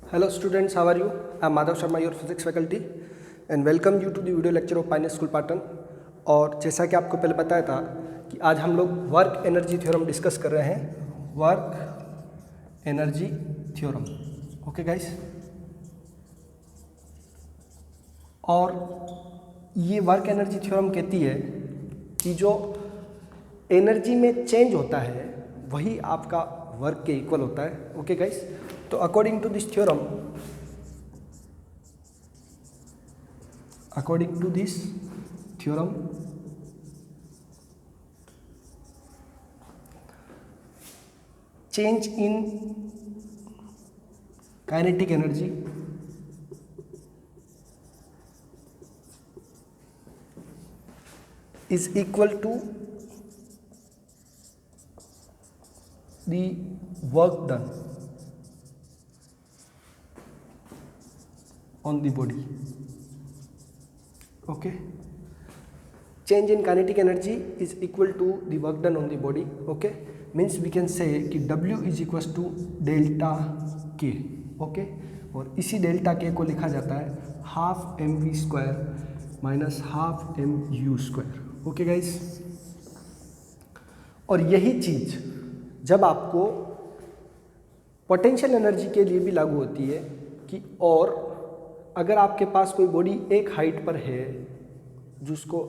Hello students, how are you? I am Madhav Sharma, your physics faculty and welcome you to the video lecture of Pioneer School Patan। और जैसा कि आपको पहले बताया था कि आज हम लोग वर्क एनर्जी थ्योरम डिस्कस कर रहे हैं, work energy theorem. Okay guys, और ये वर्क एनर्जी थ्योरम कहती है कि जो एनर्जी में चेंज होता है वही आपका वर्क के इक्वल होता है। ओके गाइस, तो according to this theorem change in kinetic energy is equal to the work done on the body. Okay, change in kinetic energy is equal to the work done on the body. Okay, means we can say कि W is equals to delta K. Okay, और इसी delta K को लिखा जाता है half M V square minus half M U square. Okay guys, और यही चीज़ जब आपको पोटेंशियल एनर्जी के लिए भी लागू होती है कि और अगर आपके पास कोई बॉडी एक हाइट पर है जिसको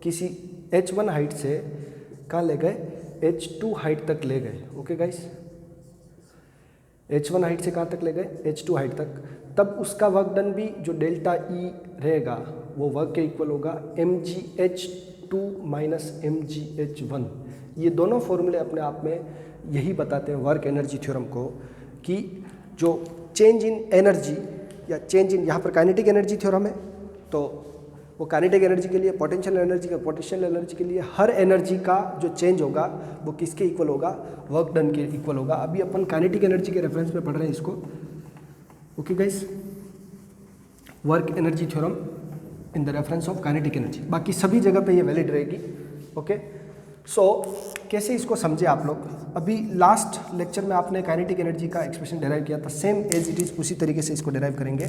किसी h1 हाइट से कहाँ ले गए, h2 हाइट तक ले गए। ओके गाइस, h1 हाइट से कहाँ तक ले गए, h2 हाइट तक, तब उसका वर्क डन भी जो डेल्टा E रहेगा वो वर्क के इक्वल होगा mgh2 माइनस mgh1। ये दोनों फॉर्मूले अपने आप में यही बताते हैं वर्क एनर्जी थ्योरम को कि जो चेंज इन एनर्जी या चेंज इन, यहाँ पर काइनेटिक एनर्जी थ्योरम है तो वो काइनेटिक एनर्जी के लिए, पोटेंशियल एनर्जी के लिए हर एनर्जी का जो चेंज होगा वो किसके इक्वल होगा, वर्क डन के इक्वल होगा। अभी अपन काइनेटिक एनर्जी के रेफरेंस में पढ़ रहे हैं इसको। Okay guys, work energy theorem in the reference of kinetic energy, बाकी सभी जगह पे ये वैलिड रहेगी। ओके, सो कैसे इसको समझे आप लोग। अभी लास्ट लेक्चर में आपने काइनेटिक एनर्जी का एक्सप्रेशन डिराइव किया था, सेम एज इट इज़ उसी तरीके से इसको डिराइव करेंगे।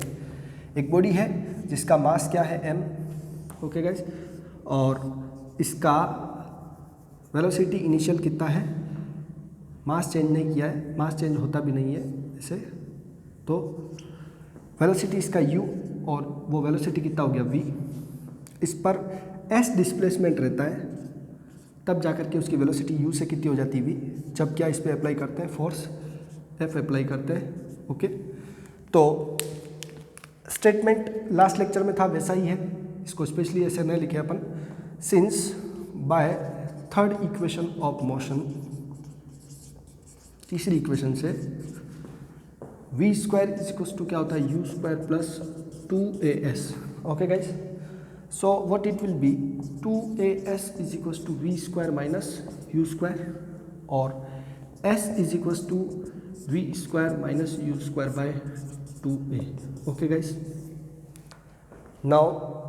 एक बॉडी है जिसका मास क्या है m। ओके गाइस, और इसका वेलोसिटी इनिशियल कितना है, मास चेंज नहीं किया है, मास चेंज होता भी नहीं है इसे, तो वेलोसिटी इसका u और वो वेलोसिटी कितना हो गया v। इस पर s डिस्प्लेसमेंट रहता है, तब जाकर के उसकी वेलोसिटी u से कितनी हो जाती है v, जब क्या इस पर अप्लाई करते हैं, फोर्स F अप्लाई करते हैं। ओके, तो स्टेटमेंट लास्ट लेक्चर में था वैसा ही है, इसको स्पेशली ऐसे नहीं लिखे अपन। Since by third equation of motion, तीसरी इक्वेशन से v square is equal to क्या होता है, u square plus 2as। Okay guys, so what it will be, 2as is equal to v square minus u square, और s is equal to v square minus u square by 2a। Okay guys, now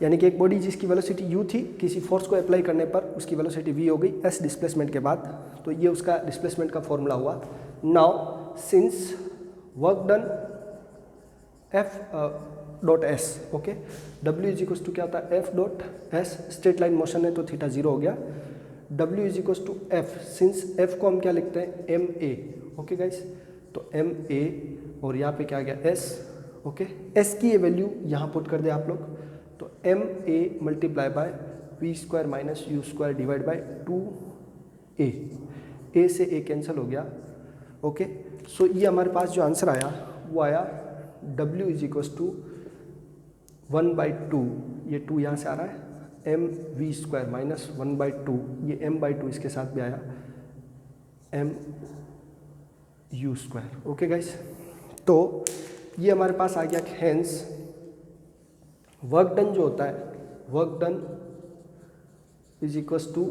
यानी कि एक body जिसकी velocity u थी, किसी force को apply करने पर उसकी वेलोसिटी v हो गई s डिस्प्लेसमेंट के बाद, तो ये उसका डिस्प्लेसमेंट का फॉर्मूला हुआ। Now since work done f dot s, okay, w is equal to क्या होता है, f dot s, straight line motion है तो थीटा 0 हो गया। w is equal to f, सिंस f को हम क्या लिखते हैं, ma। ओके गाइस, तो ma और यहाँ पे क्या आ गया s। ओके, s की ये वैल्यू यहाँ पुट कर दे आप लोग, तो ma multiply by v square minus u square divide by 2a, a से a कैंसिल हो गया। ओके, सो ये हमारे पास जो आंसर आया वो आया w इज इक्वल टू 1/2, ये 2 यहाँ से आ रहा है, m v स्क्वायर माइनस 1/2, ये m/2 इसके साथ भी आया, m u square. Okay guys, तो ये हमारे पास आ गया। हेंस वर्क डन जो होता है, work done is equal to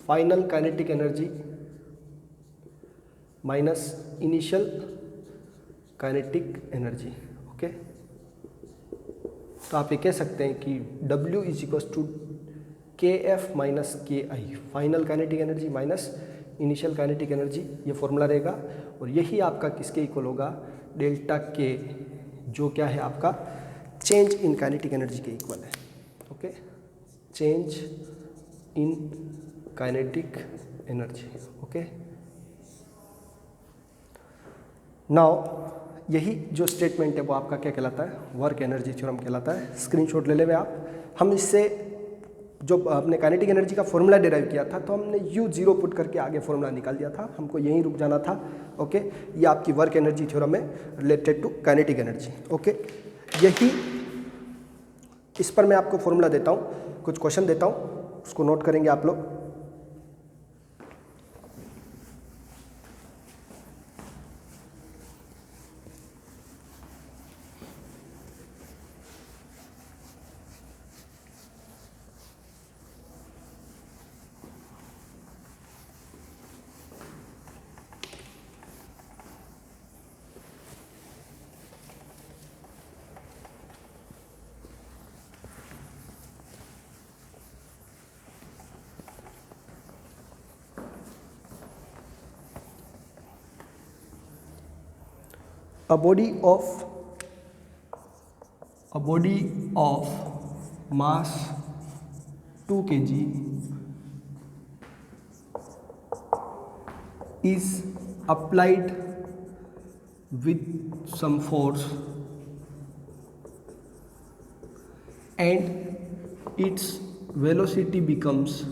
final kinetic energy minus initial kinetic energy. Okay, तो आप ये कह सकते हैं कि W is equal to KF minus KI, final kinetic energy minus initial kinetic energy, ये फॉर्मूला रहेगा। और यही आपका किसके इक्वल होगा, डेल्टा के, जो क्या है आपका चेंज इन काइनेटिक एनर्जी के इक्वल है। Okay, change in kinetic energy. Okay, now यही जो स्टेटमेंट है वो आपका क्या कहलाता है, वर्क एनर्जी थ्योरम कहलाता है। स्क्रीनशॉट ले लेवे आप। हम इससे जो अपने काइनेटिक एनर्जी का फॉर्मूला डिराइव किया था तो हमने U0 पुट करके आगे फॉर्मूला निकाल दिया था, हमको यहीं रुक जाना था। ओके, ये आपकी वर्क एनर्जी थ्योरम है related to kinetic energy. Okay, यही इस पर मैं आपको फॉर्मूला देता हूँ, कुछ क्वेश्चन देता हूँ, उसको नोट करेंगे आप लोग। A body of mass 2 kg is applied with some force and its velocity becomes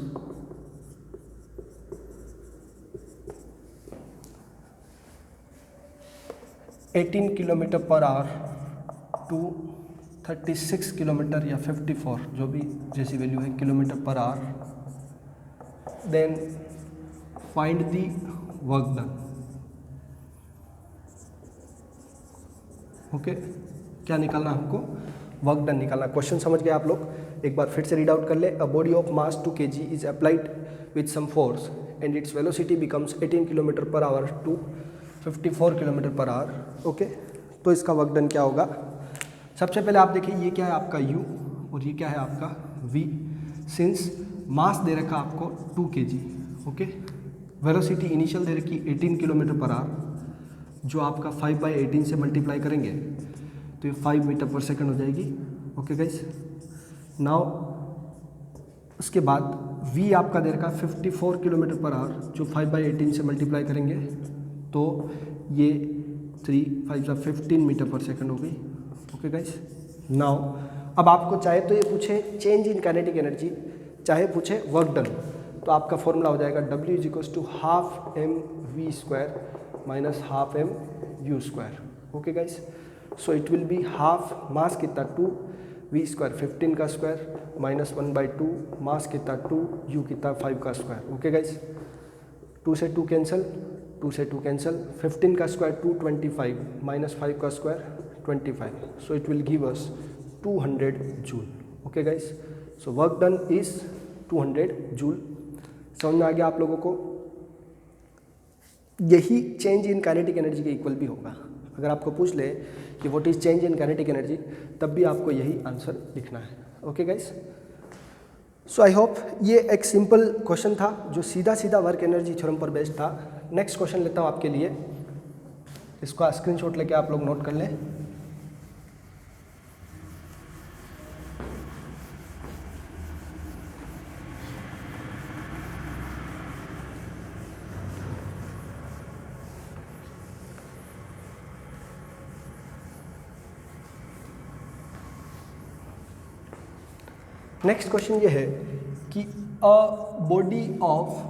18 kilometre per hour to 36 kilometre या 54, जो भी जैसी वैल्यू है, kilometre per hour. Then find the work done. Okay, क्या निकालना हमको, वर्क डन निकालना। Question समझ गए आप लोग, एक बार फिर से रीड आउट कर ले। A body of mass 2 kg is applied with some force and its velocity becomes 18 kilometre per hour to 54 kilometre per hour. Okay, तो इसका वर्क डन क्या होगा। सबसे पहले आप देखिए, ये क्या है आपका U और ये क्या है आपका V। सिंस मास दे रखा आपको 2 kg, ओके, वेलोसिटी इनिशियल दे रखी 18 किलोमीटर पर आवर, जो आपका 5/18 से मल्टीप्लाई करेंगे तो ये 5 मीटर पर सेकंड हो जाएगी। ओके गाइस, नाउ उसके बाद V आपका दे रखा 54 किलोमीटर पर आवर, जो 5/18 से मल्टीप्लाई करेंगे तो ये 3 5 15 मीटर पर सेकंड हो गई। ओके गाइस, नाउ अब आपको चाहे तो ये पूछे चेंज इन काइनेटिक एनर्जी, चाहे पूछे वर्क डन, तो आपका फॉर्मूला हो जाएगा W = ½ mv² - ½ mu²। Okay guys, so it will be half, mass कितना 2, v² 15 का स्क्वायर -1/2, मास कितना 2, u कितना 5 का स्क्वायर। ओके गाइस, 2 से 2 कैंसिल, 2 से 2 कैंसिल, 15 का स्क्वायर 225 -5 का square 25, so it will give us 200 joule. Okay guys, so work done is 200 joule. समझ में आ गया आप लोगों को। यही चेंज इन काइनेटिक एनर्जी के इक्वल भी होगा। अगर आपको पूछ ले कि what is change in kinetic energy, तब भी आपको यही आंसर लिखना है। Okay guys, so I hope ये एक सिंपल क्वेश्चन था जो सीधा सीधा वर्क एनर्जी थ्योरम पर बेस्ड था। नेक्स्ट क्वेश्चन लेता हूँ आपके लिए, इसका स्क्रीनशॉट लेके आप लोग नोट कर लें। नेक्स्ट क्वेश्चन ये है कि अ body of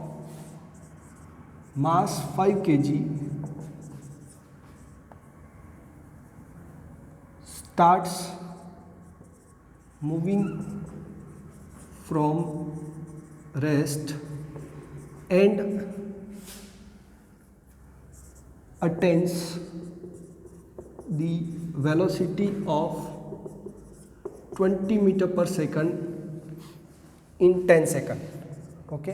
mass 5 kg starts moving from rest and attains the velocity of 20 meter per second in 10 seconds. Okay,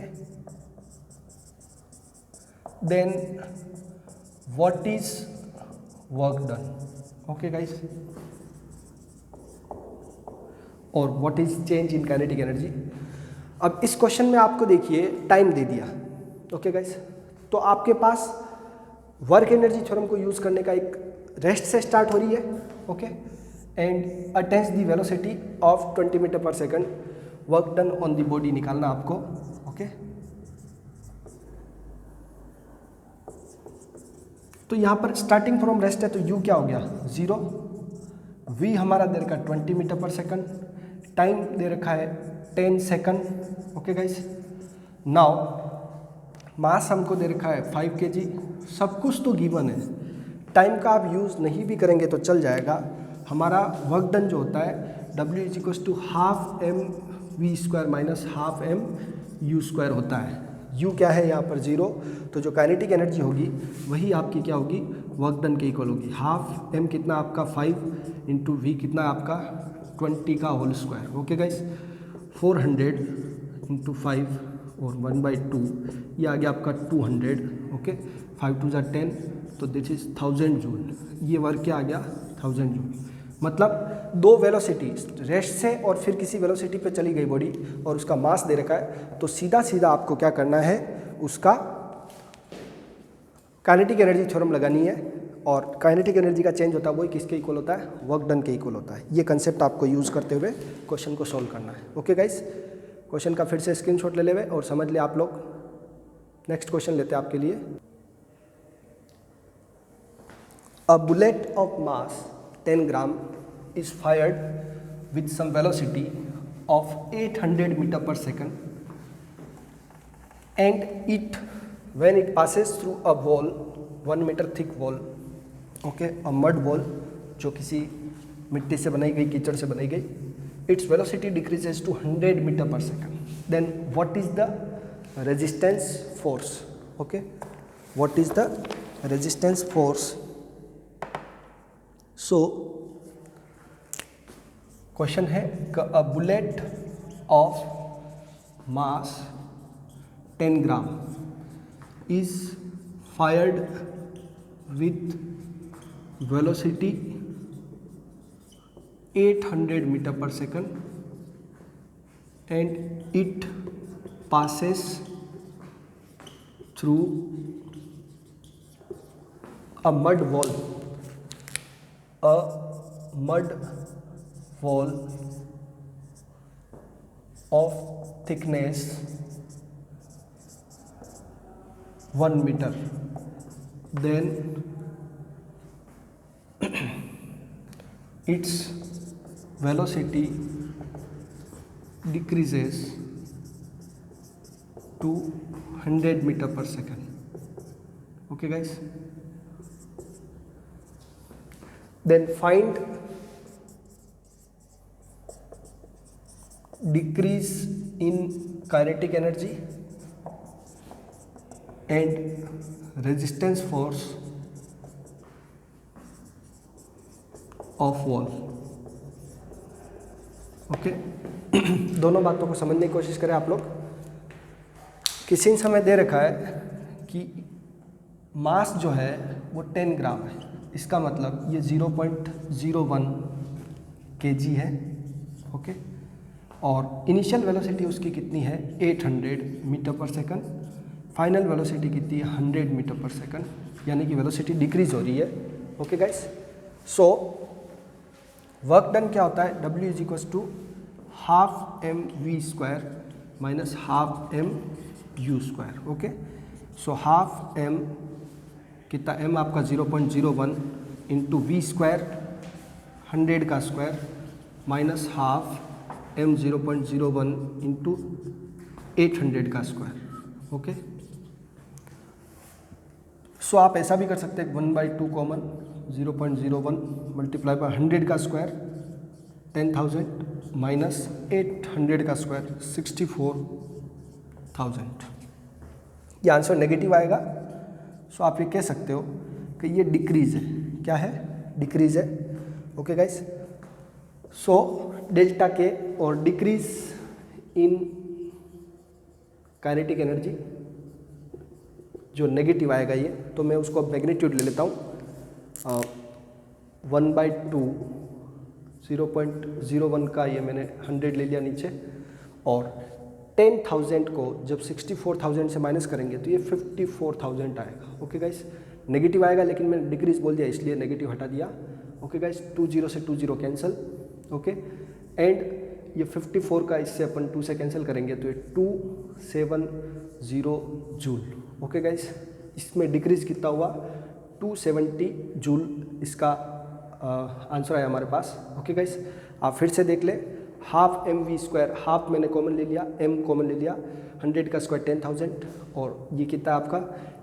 then what is work done? Okay guys, और what is change in kinetic energy? अब इस question में आपको देखिए time दे दिया। Okay guys, तो आपके पास वर्क एनर्जी थ्योरम को यूज़ करने का एक रेस्ट से स्टार्ट हो रही है, okay, and attains the velocity of 20 metre per second, work done on the body निकालना आपको, ओके। तो यहाँ पर स्टार्टिंग फ्रॉम रेस्ट है तो u क्या हो गया 0, v हमारा दे रखा है 20 मीटर पर सेकंड, टाइम दे रखा है 10 second, okay guys. Now mass हमको दे रखा है 5 kg, सब कुछ तो गिवन है, टाइम का आप यूज़ नहीं भी करेंगे तो चल जाएगा। हमारा वर्क डन जो होता है W = half mv² minus half mu² होता है। u क्या है यहाँ पर 0, तो जो काइनेटिक एनर्जी होगी वही आपकी क्या होगी, वर्क डन के इक्वल होगी। हाफ m कितना आपका 5 इंटू v कितना आपका 20 का whole square, okay guys. 400 into 5 और 1/2 ये आ गया आपका 200, ओके। 5 2 = 10, तो दिस इज 1000 जूल। ये वर्क क्या आ गया 1000 जूल। मतलब दो वेलोसिटी रेस्ट से और फिर किसी वेलोसिटी पे चली गई बॉडी और उसका मास दे रखा है, तो सीधा सीधा आपको क्या करना है, उसका काइनेटिक एनर्जी थ्योरम लगानी है। और काइनेटिक एनर्जी का चेंज होता है वही किसके इक्वल होता है, वर्क डन के इक्वल होता है। ये कंसेप्ट आपको यूज़ करते हुए क्वेश्चन को सॉल्व करना है, ओके गाइस। क्वेश्चन का फिर से स्क्रीनशॉट ले लेवे और समझ ले आप लोग। नेक्स्ट क्वेश्चन लेते हैं आपके लिए। अ bullet of mass 10 gram is fired with some velocity of 800 meter per second, and when it passes through a wall, 1 meter thick wall, okay, a mud wall जो किसी मिट्टी से बनाई गई, कीचड़ से बनाई गई, its velocity decreases to 100 meter per second. Then what is the resistance force? Okay, what is the resistance force? So question है a bullet of mass 10 gram is fired with velocity 800 metre per second, and it passes through a mud wall of thickness 1 meter. Then its velocity decreases to 100 meter per second. Okay guys, then find decrease in kinetic energy and resistance force of wall. Okay दोनों बातों को समझने की कोशिश करें आप लोग कि सिंस हमें दे रखा है कि मास जो है वो 10 ग्राम है, इसका मतलब ये 0.01 kg है, ओके। और इनिशियल वेलोसिटी उसकी कितनी है 800 metre per second, final velocity कितनी है 100 मीटर पर सेकंड, यानी कि वेलोसिटी डिक्रीज हो रही है, okay guys. So work done क्या होता है, W = half mv² minus half mu², okay. So half m कितना, m आपका 0.01 इंटू v² 100 का square minus half m 0.01 into 800 का स्क्वायर, ओके। सो आप ऐसा भी कर सकते हैं 1/2 कॉमन 0.01 मल्टीप्लाई बाय 100 का स्क्वायर 10,000 माइनस 800 का स्क्वायर 64,000। ये आंसर नेगेटिव आएगा। सो आप ये कह सकते हो कि ये डिक्रीज है, क्या है, डिक्रीज है, ओके गाइस। सो डेल्टा के और डिक्रीज इन काइनेटिक एनर्जी जो नेगेटिव आएगा ये, तो मैं उसको अब मैग्नीट्यूड ले लेता हूँ 1/2 0.01 का ये मैंने 100 ले लिया नीचे, और 10,000 को जब 64,000 से माइनस करेंगे तो ये 54,000 आएगा, ओके गाइस। नेगेटिव आएगा, लेकिन मैंने डिक्रीज बोल दिया इसलिए नेगेटिव हटा दिया। ओके गाइस, 20 से 20 कैंसिल। ओके, एंड ये 54 का इससे अपन 2 से कैंसिल करेंगे तो ये 270 जूल। ओके गाइस, इसमें डिक्रीज कितना हुआ, 270 जूल इसका आंसर आया हमारे पास। ओके गाइस, आप फिर से देख ले, half M V square, half मैंने कॉमन ले लिया, एम कॉमन ले लिया, 100 का स्क्वायर 10,000 और ये कितना है आपका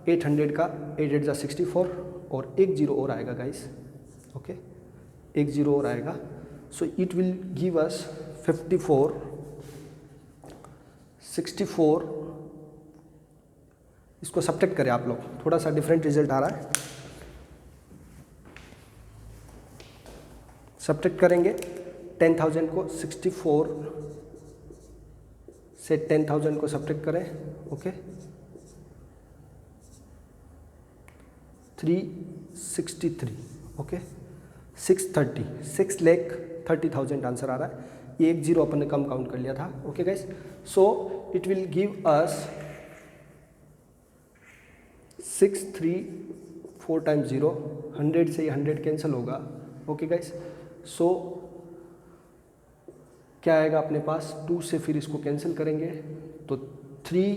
800 का 8 8 64 और एक जीरो और आएगा गाइस। ओके, एक जीरो और आएगा, सो इट विल गिव अस 54 64। इसको सब्ट्रैक्ट करें आप लोग, थोड़ा सा डिफरेंट रिजल्ट आ रहा है। सब्ट्रैक्ट करेंगे 10,000 को, 64 से 10,000 को सब्ट्रैक्ट करें। ओके, 363। ओके, 630, 6,30,000 आंसर आ रहा है। ये एक जीरो अपन ने कम काउंट कर लिया था। Okay guys, so it will give us 634 times 0, 100 से 100 कैंसिल होगा। ओके गाइस, सो क्या आएगा अपने पास, 2 से फिर इसको कैंसिल करेंगे तो 3,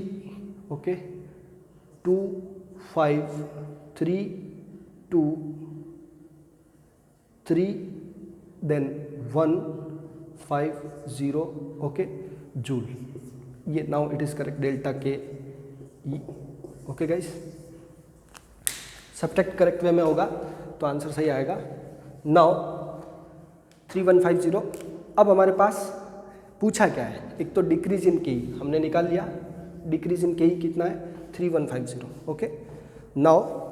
ओके, 2 5 3 2 3 देन 1 5 0। Okay, joule. ये now it is correct, delta K E. Okay guys, subtract correct way में होगा तो आंसर सही आएगा। नाउ 3150। अब हमारे पास पूछा क्या है, एक तो डिक्रीज इन के ई हमने निकाल लिया, डिक्रीज इन के ई कितना है 3150। ओके, नाउ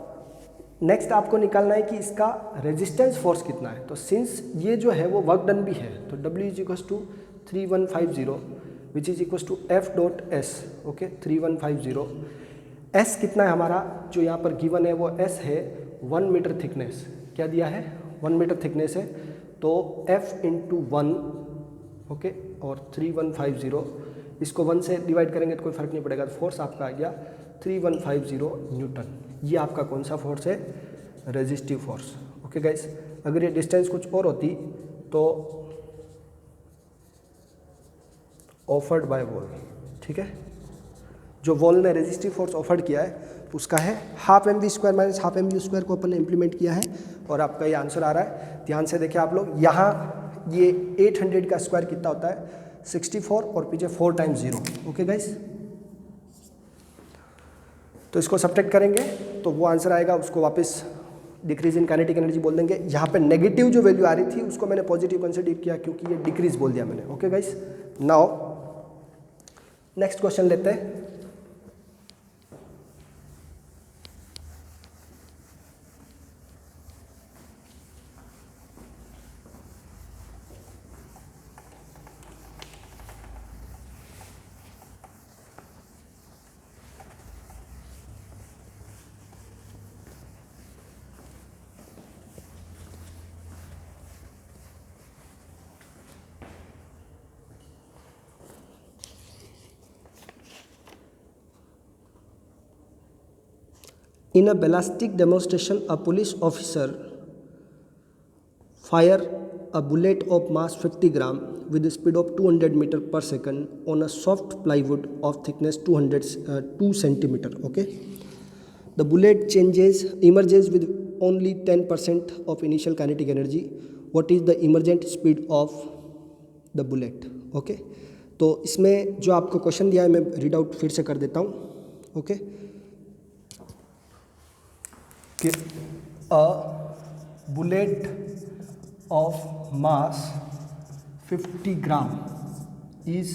नेक्स्ट आपको निकालना है कि इसका रेजिस्टेंस फोर्स कितना है। तो सिंस ये जो है वो वर्क डन भी है तो W is equals to 3150 which is equals to F dot S। Okay, 3150 S कितना है हमारा, जो यहाँ पर गिवन है वो S है 1 मीटर थिकनेस। क्या दिया है, 1 मीटर थिकनेस है, तो F इंटू 1। ओके, और 3150 इसको 1 से डिवाइड करेंगे तो कोई फर्क नहीं पड़ेगा, तो फोर्स आपका आ गया 3150 न्यूटन। ये आपका कौन सा फोर्स है, रेजिस्टिव फोर्स। ओके गाइस, अगर ये डिस्टेंस कुछ और होती तो ऑफर्ड बाय वॉल, ठीक है, जो वॉल ने रेजिस्टिव फोर्स ऑफर्ड किया है उसका है half M V square minus half M U square को अपन ने इम्प्लीमेंट किया है और आपका ये आंसर आ रहा है। ध्यान से देखिए आप लोग, यहाँ ये 800 का स्क्वायर कितना होता है 64 और पीछे 4 टाइम्स 0। ओके गाइस, तो इसको सब्ट्रैक्ट करेंगे तो वो आंसर आएगा, उसको वापस डिक्रीज इन काइनेटिक एनर्जी बोल देंगे। यहाँ पे नेगेटिव जो वैल्यू आ रही थी उसको मैंने पॉजिटिव कंसिडर किया क्योंकि ये डिक्रीज बोल दिया मैंने। Okay guys, now next question लेते हैं। In a ballistic demonstration, a police officer fired a bullet of mass 50 gram with a speed of 200 meter per second on a soft plywood of thickness 2 centimeter. Okay, the bullet emerges with only 10% of initial kinetic energy. What is the emergent speed of the bullet? Okay, तो इसमें जो आपको question दिया है मैं read out फिर से कर देता हूँ। Okay, a bullet of mass 50 gram is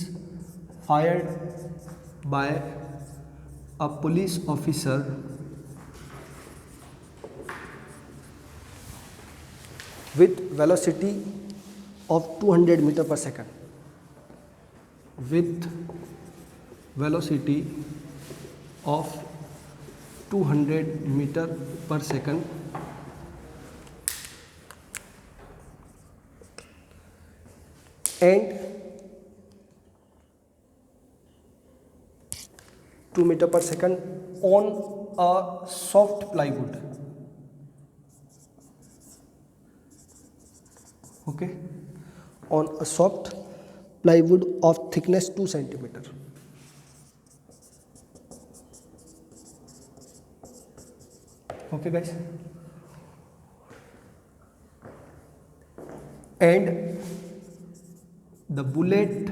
fired by a police officer with velocity of 200 meter per second. With velocity of 200 meter per second and 2 meter per second on a soft plywood. okay, on a soft plywood of thickness 2 centimeter. Okay guys, and the bullet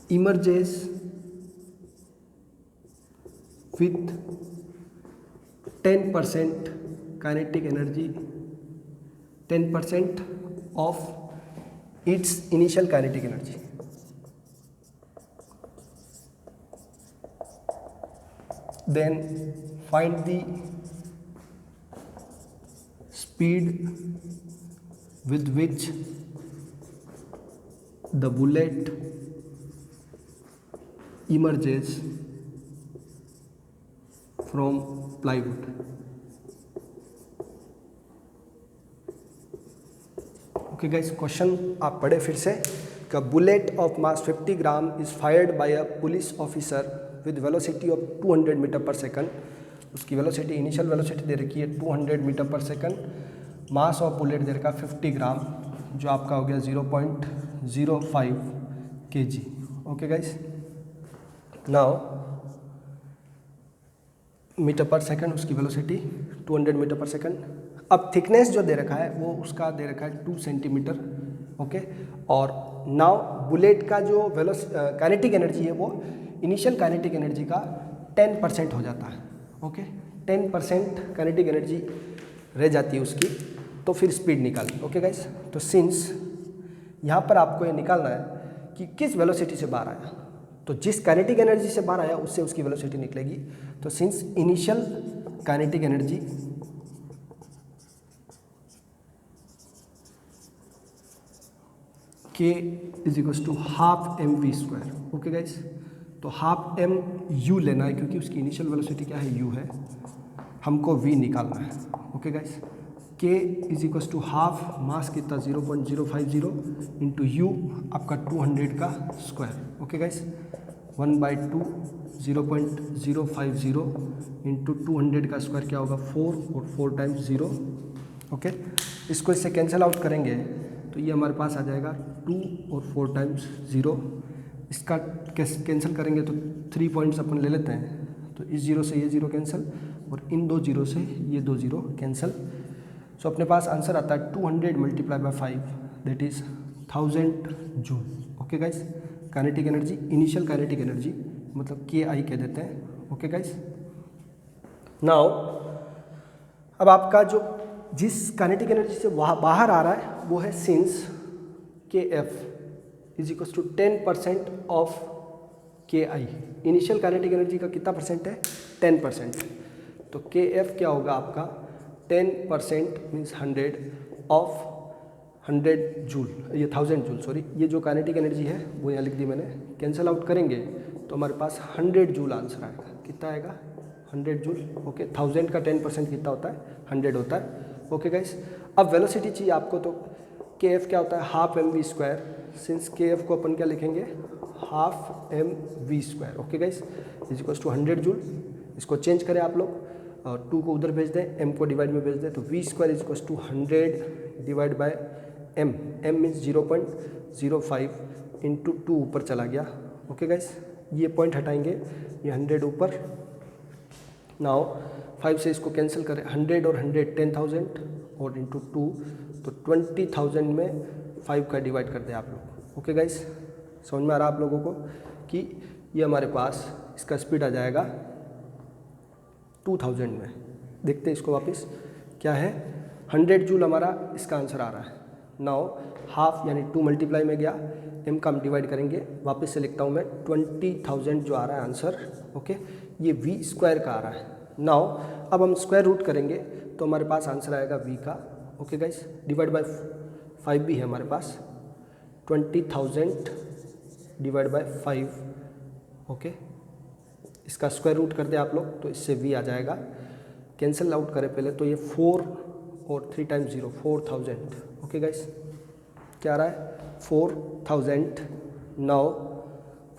emerges with 10% kinetic energy, 10% of its initial kinetic energy. Then find the speed with which the bullet emerges from plywood. Okay guys, question आप पढ़े फिर से कि bullet of mass 50 gram is fired by a police officer with velocity of 200 metre per second. उसकी velocity, initial velocity दे रखी है 200 metre per second. Mass of bullet दे रखा 50 ग्राम, जो आपका हो गया 0.05 kg. Okay guys, now metre per second उसकी वेलोसिटी 200 मीटर पर सेकंड. अब थिकनेस जो दे रखा है वो उसका दे रखा है 2 सेंटीमीटर. ओके, और नाउ बुलेट का जो काइनेटिक एनर्जी है वो इनिशियल काइनेटिक एनर्जी का 10% हो जाता है. ओके, 10% काइनेटिक एनर्जी रह जाती है उसकी, तो फिर स्पीड निकालें. ओके गाइस, तो सिंस यहाँ पर आपको ये निकालना है कि किस वेलोसिटी से बाहर आया, तो जिस काइनेटिक एनर्जी से बाहर आया उससे उसकी वेलोसिटी निकलेगी. तो since initial kinetic energy K is equals to half mv². Okay guys, तो हाफ m u लेना है क्योंकि उसकी इनिशियल वेलोसिटी क्या है, u है. हमको v निकालना है. Okay guys, K is equals to half mass कितना 0.050 इंटू यू आपका 200 का स्क्वायर. ओके गाइस, 1/2 0.050 इंटू 200 का स्क्वायर क्या होगा 4 और 4 टाइम्स 0. ओके, इसको इससे कैंसिल आउट करेंगे तो ये हमारे पास आ जाएगा 2 और 4 टाइम्स 0. इसका कैंसिल करेंगे तो 3 पॉइंट्स अपन ले लेते हैं, तो इस 0 से ये 0 कैंसिल और इन 2 0 से ये 2 0 कैंसिल. सो अपने पास आंसर आता है 200 multiply by 5 that is 1000 joule. Okay guys, kinetic energy, initial kinetic energy मतलब KI कह देते हैं. ओके गाइस, नाउ अब आपका जो जिस काइनेटिक एनर्जी से बाहर आ रहा है वो है since KF is equal to 10% of KI. Initial kinetic energy का कितना परसेंट है, 10%. तो KF क्या होगा आपका 10% मीन्स 100 ऑफ 100 जूल, ये 1000 जूल सॉरी. ये जो काइनेटिक एनर्जी है वो यहाँ लिख दी मैंने. कैंसिल आउट करेंगे तो हमारे पास 100 जूल आंसर आएगा. कितना आएगा 100 जूल. ओके, 1000 का 10% कितना होता है 100 होता है. ओके गाइस, अब वेलोसिटी चाहिए आपको, तो KF क्या होता है हाफ mv². सिंस KF को अपन क्या लिखेंगे half mv². Okay guys, is equals to 100 joule. इसको चेंज करें आप लोग और 2 को उधर भेज दें, m को डिवाइड में भेज दें, तो v² is equals to 100 divide by m. m means 0.05 into 2 ऊपर चला गया. ओके गाइस, ये पॉइंट हटाएंगे, ये 100 ऊपर. नाउ 5 से इसको कैंसिल करें, 100 और 100 10,000 और इंटू 2 तो 20,000 में 5 का डिवाइड कर दें आप लोग. ओके गाइस, समझ में आ रहा आप लोगों को कि ये हमारे पास इसका स्पीड आ जाएगा 2000 में. देखते हैं इसको वापस क्या है, 100 जूल हमारा इसका आंसर आ रहा है. नाउ हाफ यानी 2 मल्टीप्लाई में गया, m का हम डिवाइड करेंगे. वापस से लिखता हूँ मैं 20,000 जो आ रहा है आंसर. ओके, ये v² का आ रहा है. नाउ अब हम स्क्वायर रूट करेंगे तो हमारे पास आंसर आएगा v का. ओके गाइस, डिवाइड बाय 5 भी है हमारे पास. 20,000 डिवाइड बाय 5. ओके, इसका स्क्वायर रूट कर दे आप लोग तो इससे v आ जाएगा. कैंसिल आउट करें पहले तो ये 4 और 3 टाइम्स 0 4000. ओके गाइस, क्या आ रहा है 4000. नाउ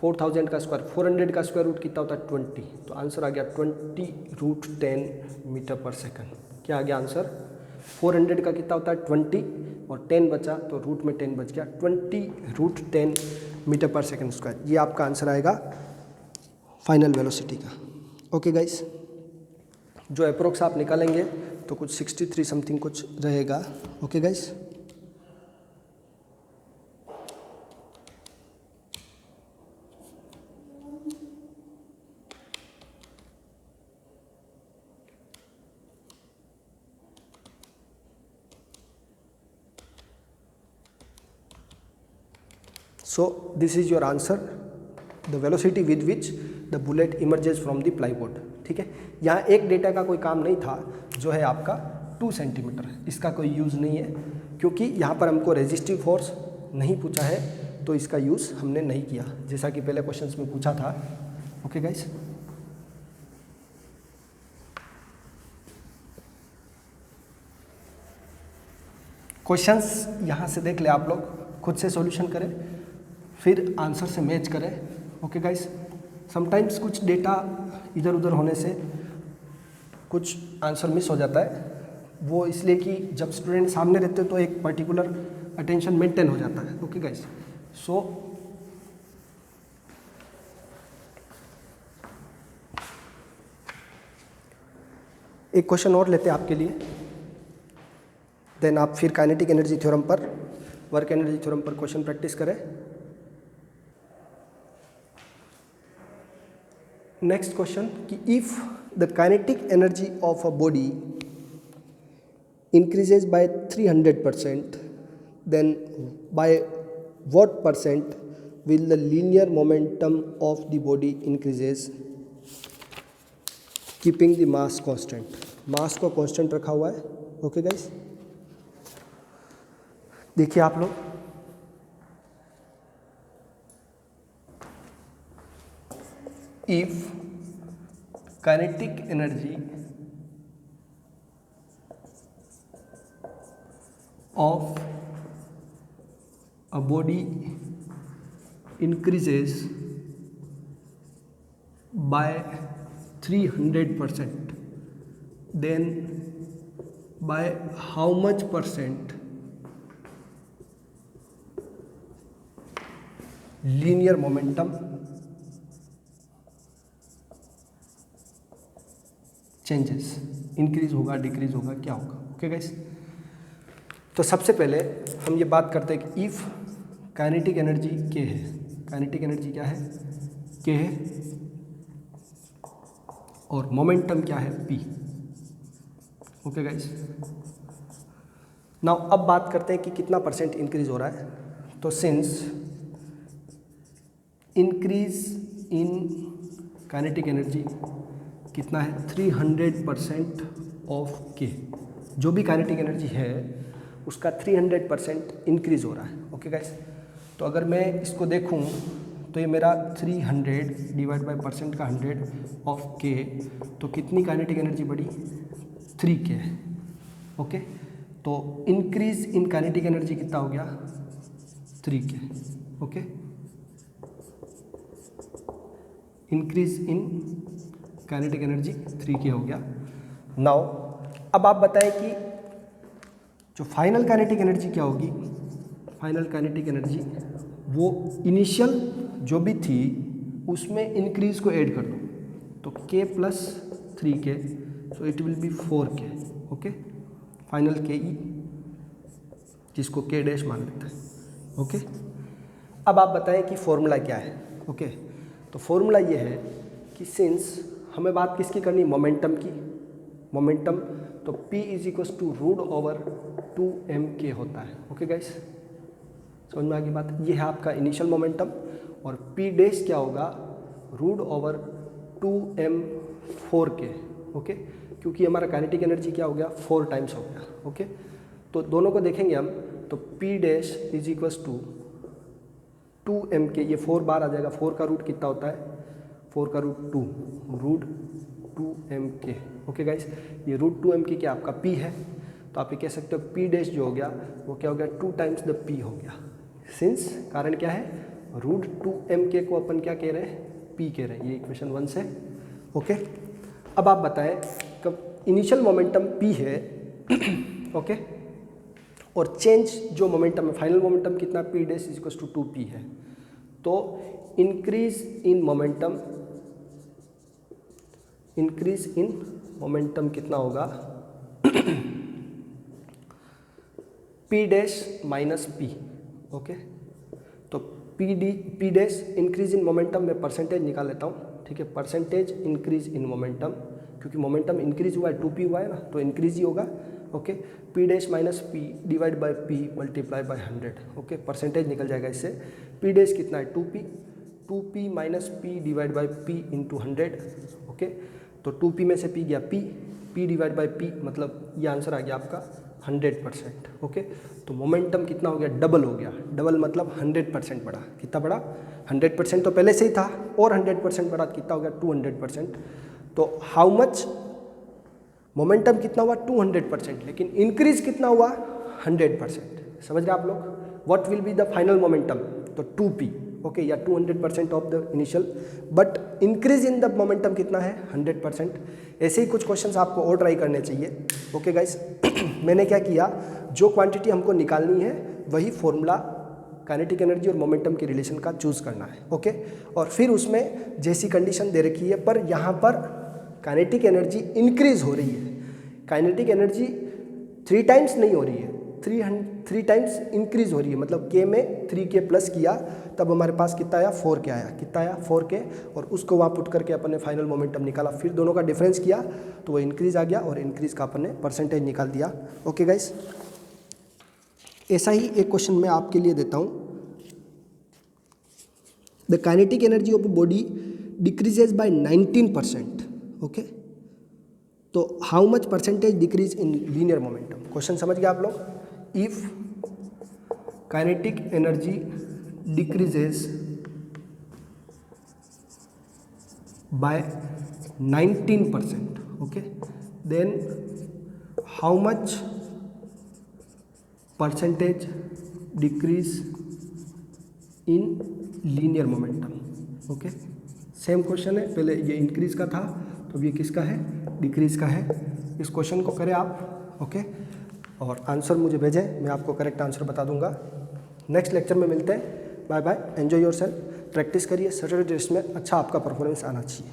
4000 का स्क्वायर, 400 का स्क्वायर रूट कितना होता है 20, तो आंसर आ गया 20√10 मीटर पर सेकंड. क्या आ गया आंसर 400 का कितना होता है 20 और 10 बचा तो रूट में 10 बच गया 20√10 मीटर पर सेकेंड स्क्वायर। ये आपका आंसर आएगा फाइनल वेलोसिटी का। ओके गाइस, जो अप्रोक्स आप निकालेंगे तो कुछ 63 समथिंग कुछ रहेगा। Okay guys, so this is your answer, the velocity with which the bullet emerges from the plywood। ठीक है, यहाँ एक डेटा का कोई काम नहीं था, जो है आपका 2 सेंटीमीटर, इसका कोई यूज़ नहीं है क्योंकि यहाँ पर हमको रेजिस्टिव फोर्स नहीं पूछा है, तो इसका यूज़ हमने नहीं किया, जैसा कि पहले क्वेश्चंस में पूछा था। ओके गाइस, क्वेश्चंस यहाँ से देख ले आप लोग, खुद से सॉल्यूशन करें, फिर आंसर से मैच करें। ओके गाइस, समटाइम्स कुछ डेटा इधर उधर होने से कुछ आंसर मिस हो जाता है, वो इसलिए कि जब स्टूडेंट सामने रहते हैं तो एक पर्टिकुलर अटेंशन मेंटेन हो जाता है। ओके गाइस, सो एक क्वेश्चन और लेते हैं आपके लिए, देन आप फिर काइनेटिक एनर्जी थ्योरम पर, वर्क एनर्जी थ्योरम पर क्वेश्चन प्रैक्टिस करें। नेक्स्ट क्वेश्चन कि if the kinetic energy of a body increases by 300%, then by what percent will the linear momentum of the body increases keeping the mass constant. Mass को constant रखा हुआ है। Okay guys, देखिए आप लोग, if kinetic energy of a body increases by 300%, then by how much percent linear momentum changes, increase होगा, decrease होगा, क्या होगा। ओके गाइस, तो सबसे पहले हम ये बात करते हैं कि इफ़ काइनेटिक एनर्जी के है, काइनेटिक एनर्जी क्या है, के है, और मोमेंटम क्या है, पी। ओके गाइस, नाउ अब बात करते हैं कि कितना परसेंट इंक्रीज हो रहा है। तो since increase in kinetic energy कितना है, 300% ऑफ के, जो भी काइनेटिक एनर्जी है उसका 300% इंक्रीज हो रहा है। ओके गाइस, तो अगर मैं इसको देखूं तो ये मेरा 300 डिवाइड बाय परसेंट का 100 ऑफ के, तो कितनी काइनेटिक एनर्जी बढ़ी, 3 के है। ओके, तो इंक्रीज इन काइनेटिक एनर्जी कितना हो गया, 3 के। Okay, increase in kinetic energy 3 के हो गया। नाउ अब आप बताएं कि जो फाइनल काइनेटिक एनर्जी क्या होगी। फाइनल काइनेटिक एनर्जी वो इनिशियल जो भी थी उसमें इंक्रीज को ऐड कर दो, तो k plus 3k, so it will B 4k। Okay, final के ई, जिसको k डैश मान लेते हैं। ओके, अब आप बताएं कि फॉर्मूला क्या है। ओके, तो फॉर्मूला ये है कि सिंस हमें बात किसकी करनी, मोमेंटम की, मोमेंटम, तो P √2m/k होता है। ओके गाइस, समझ में आ गई बात। ये है आपका इनिशियल मोमेंटम, और P डैश क्या होगा, √2m/4k। ओके, क्योंकि हमारा काइनेटिक एनर्जी क्या हो गया, 4 टाइम्स हो गया। ओके, तो दोनों को देखेंगे हम, तो P डैश = 2m/k, ये 4 बार आ जाएगा, 4 का रूट कितना होता है, 4 का रूट 2m/k। ओके गाइस, ये √2m/k क्या आपका P है, तो आप ये कह सकते हो P डैश जो हो गया वो क्या हो गया, 2 टाइम्स द P हो गया। सिंस कारण क्या है, √2m/k को अपन क्या कह रहे हैं, P कह रहे हैं। ये इक्वेशन 1 से। ओके, अब आप बताएं कब इनिशियल मोमेंटम P है ओके। और चेंज जो मोमेंटम है, फाइनल मोमेंटम कितना, P dash is equal to 2p है। तो इंक्रीज इन मोमेंटम कितना होगा, P dash minus P. Okay, तो P dash increase in momentum में परसेंटेज निकाल लेता हूँ, ठीक है। परसेंटेज इंक्रीज इन मोमेंटम, क्योंकि मोमेंटम इंक्रीज हुआ है, 2p हुआ है ना, तो इंक्रीज ही होगा। Okay, P dash minus P divide by P multiply by 100। Okay, percentage निकल जाएगा इससे। पी डैश कितना है, 2p minus P divide by P into 100। Okay, तो 2p में से p गया p डिवाइड बाय p, मतलब ये आंसर आ गया आपका 100%। ओके, तो मोमेंटम कितना हो गया, डबल हो गया। डबल मतलब 100% बढ़ा। कितना बढ़ा, 100% तो पहले से ही था, और 100% बढ़ा, कितना हो गया, 200%। तो हाउ मच, मोमेंटम कितना हुआ, 200%, लेकिन इंक्रीज कितना हुआ, 100%। समझ रहे आप लोग। What will be the final momentum, तो 2p। ओके, या 200% of the initial, but increase in the momentum कितना है, 100%। ऐसे ही कुछ क्वेश्चंस आपको और ट्राई करने चाहिए। ओके गाइस, मैंने क्या किया, जो क्वांटिटी हमको निकालनी है वही फॉर्मूला काइनेटिक एनर्जी और मोमेंटम के रिलेशन का चूज करना है। ओके, और फिर उसमें जैसी कंडीशन दे रखी है, पर यहाँ पर काइनेटिक एनर्जी इंक्रीज हो रही है। काइनेटिक एनर्जी 3 टाइम्स नहीं हो रही है, 3 टाइम्स इंक्रीज हो रही है। मतलब के में 3k प्लस किया, तब हमारे पास कितना आया, 4k आया। कितना आया, 4k, और उसको वहाँ पुट करके अपन ने फाइनल मोमेंटम निकाला। फिर दोनों का डिफरेंस किया तो वो इंक्रीज आ गया, और इंक्रीज का अपन ने परसेंटेज निकाल दिया। ओके गाइस, ऐसा ही एक क्वेश्चन मैं आपके लिए देता हूँ। The kinetic energy of body decreases by 19%। Okay, तो how much percentage decrease in linear momentum. Question समझ गए आप लोग। If kinetic energy decreases by 19%, okay, then how much percentage decrease in linear momentum. Okay, same question है, पहले ये increase का था, तो ये किसका है, डिक्रीज का है। इस क्वेश्चन को करें आप। ओके, और आंसर मुझे भेजें, मैं आपको करेक्ट आंसर बता दूंगा। नेक्स्ट लेक्चर में मिलते हैं। Bye bye, enjoy yourself, practice करिए। सैटरडे टेस्ट में अच्छा आपका परफॉर्मेंस आना चाहिए।